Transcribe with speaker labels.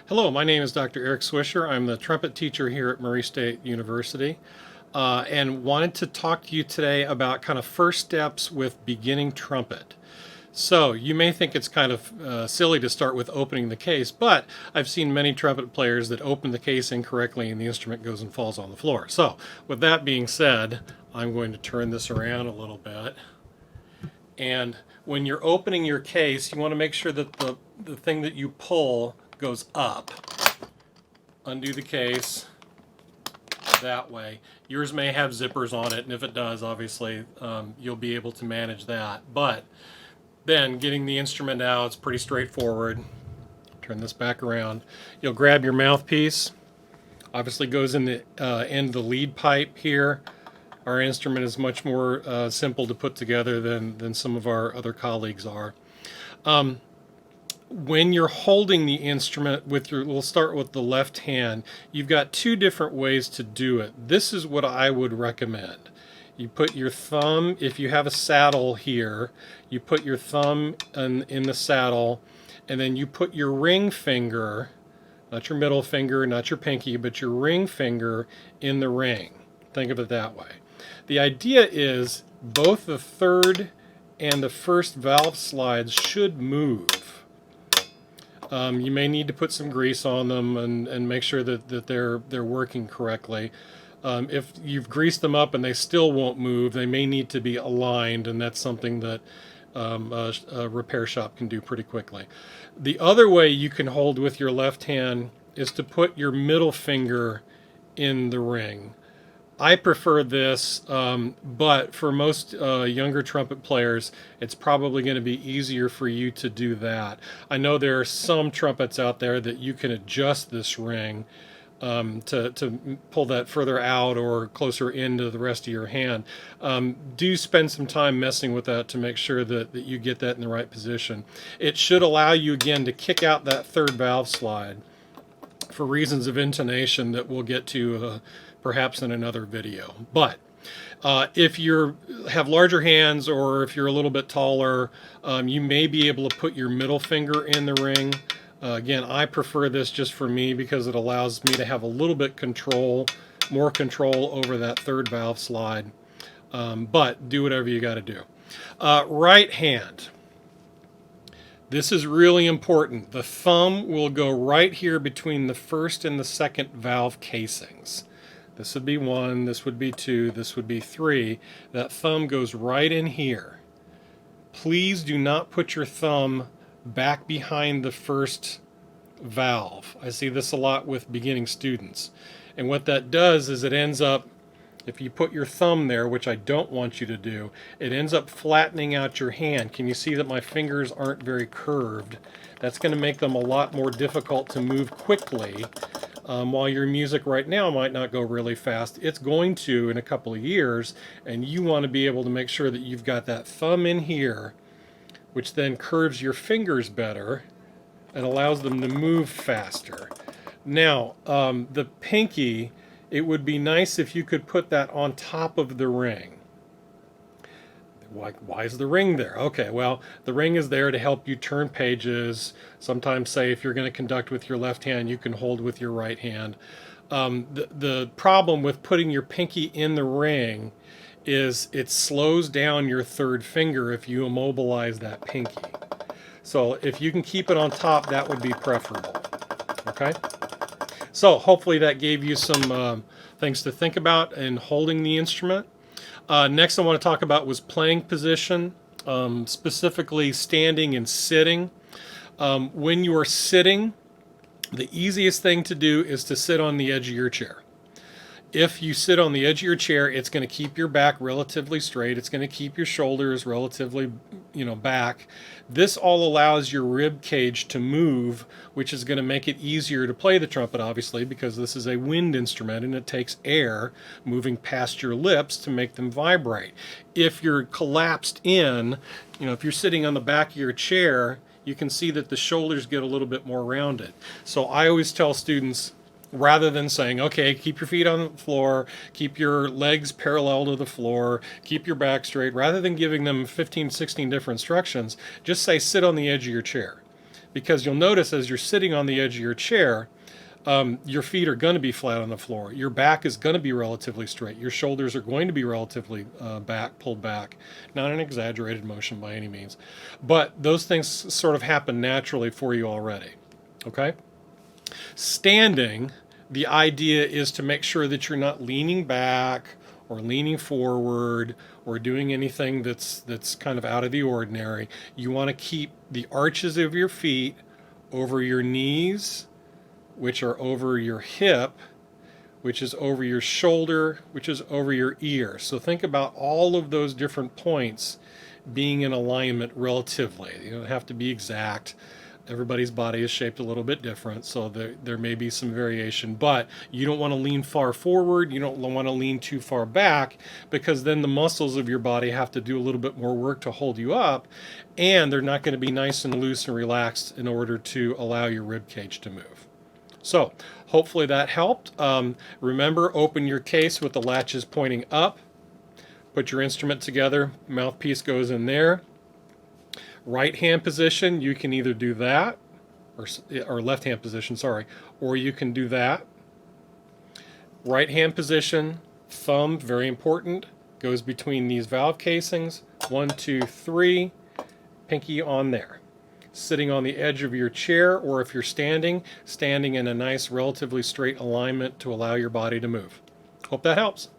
Speaker 1: Hello, my name is Dr. Eric Swisher. I'm the trumpet teacher here at Murray State University, and wanted to talk to you today about kind of first steps with beginning trumpet. So you may think it's kind of silly to start with opening the case, but I've seen many trumpet players that open the case incorrectly and the instrument goes and falls on the floor. So with that being said, I'm going to turn this around a little bit. And when you're opening your case, you want to make sure that the thing that you pull goes up. Undo the case that way. Yours may have zippers on it, and if it does, obviously, you'll be able to manage that. But then getting the instrument out, it's pretty straightforward. Turn this back around. You'll grab your mouthpiece. Obviously goes in the end of the lead pipe here. Our instrument is much more simple to put together than some of our other colleagues are. When you're holding the instrument we'll start with the left hand, you've got two different ways to do it. This is what I would recommend. You put your thumb, if you have a saddle here, you put your thumb in the saddle, and then you put your ring finger, not your middle finger, not your pinky, but your ring finger in the ring. Think of it that way. The idea is both the third and the first valve slides should move. You may need to put some grease on them and make sure that they're working correctly. If you've greased them up and they still won't move, they may need to be aligned, and that's something that a repair shop can do pretty quickly. The other way you can hold with your left hand is to put your middle finger in the ring. I prefer this, but for most younger trumpet players, it's probably going to be easier for you to do that. I know there are some trumpets out there that you can adjust this ring to pull that further out or closer into the rest of your hand. Do spend some time messing with that to make sure that you get that in the right position. It should allow you, again, to kick out that third valve slide for reasons of intonation that we'll get to perhaps in another video. But if you have larger hands, or if you're a little bit taller, you may be able to put your middle finger in the ring. Again, I prefer this just for me because it allows me to have a little bit more control over that third valve slide. But do whatever you got to do. Right hand. This is really important. The thumb will go right here between the first and the second valve casings. This would be 1, this would be 2, this would be 3. That thumb goes right in here. Please do not put your thumb back behind the first valve. I see this a lot with beginning students. And what that does is it ends up, if you put your thumb there, which I don't want you to do, it ends up flattening out your hand. Can you see that my fingers aren't very curved? That's going to make them a lot more difficult to move quickly. While your music right now might not go really fast, it's going to in a couple of years, and you want to be able to make sure that you've got that thumb in here, which then curves your fingers better and allows them to move faster. Now, the pinky, it would be nice if you could put that on top of the ring. Why is the ring there? Okay, well, the ring is there to help you turn pages. Sometimes, say, if you're going to conduct with your left hand, you can hold with your right hand. The problem with putting your pinky in the ring is it slows down your third finger if you immobilize that pinky. So if you can keep it on top, that would be preferable. Okay? So hopefully that gave you some things to think about in holding the instrument. Next I want to talk about was playing position, specifically standing and sitting. When you are sitting, the easiest thing to do is to sit on the edge of your chair. If you sit on the edge of your chair, it's going to keep your back relatively straight. It's going to keep your shoulders relatively, back. This all allows your rib cage to move, which is going to make it easier to play the trumpet, obviously, because this is a wind instrument and it takes air moving past your lips to make them vibrate. If you're collapsed in, if you're sitting on the back of your chair, you can see that the shoulders get a little bit more rounded. So I always tell students, rather than saying, okay, keep your feet on the floor, keep your legs parallel to the floor, keep your back straight, rather than giving them 15, 16 different instructions, just say sit on the edge of your chair. because you'll notice as you're sitting on the edge of your chair, your feet are going to be flat on the floor. Your back is going to be relatively straight. Your shoulders are going to be relatively pulled back. Not an exaggerated motion by any means. But those things sort of happen naturally for you already. Okay? Standing, the idea is to make sure that you're not leaning back or leaning forward or doing anything that's kind of out of the ordinary. You want to keep the arches of your feet over your knees, which are over your hip, which is over your shoulder, which is over your ear. So think about all of those different points being in alignment relatively. You don't have to be exact. Everybody's body is shaped a little bit different, so there may be some variation, but you don't want to lean far forward, you don't want to lean too far back, because then the muscles of your body have to do a little bit more work to hold you up, and they're not going to be nice and loose and relaxed in order to allow your rib cage to move. So hopefully that helped. Remember, open your case with the latches pointing up. Put your instrument together, mouthpiece goes in there. Right hand position, you can either do that, or left hand position, sorry, or you can do that. Right hand position, thumb, very important, goes between these valve casings. 1, 2, 3, pinky on there. Sitting on the edge of your chair, or if you're standing in a nice, relatively straight alignment to allow your body to move. Hope that helps.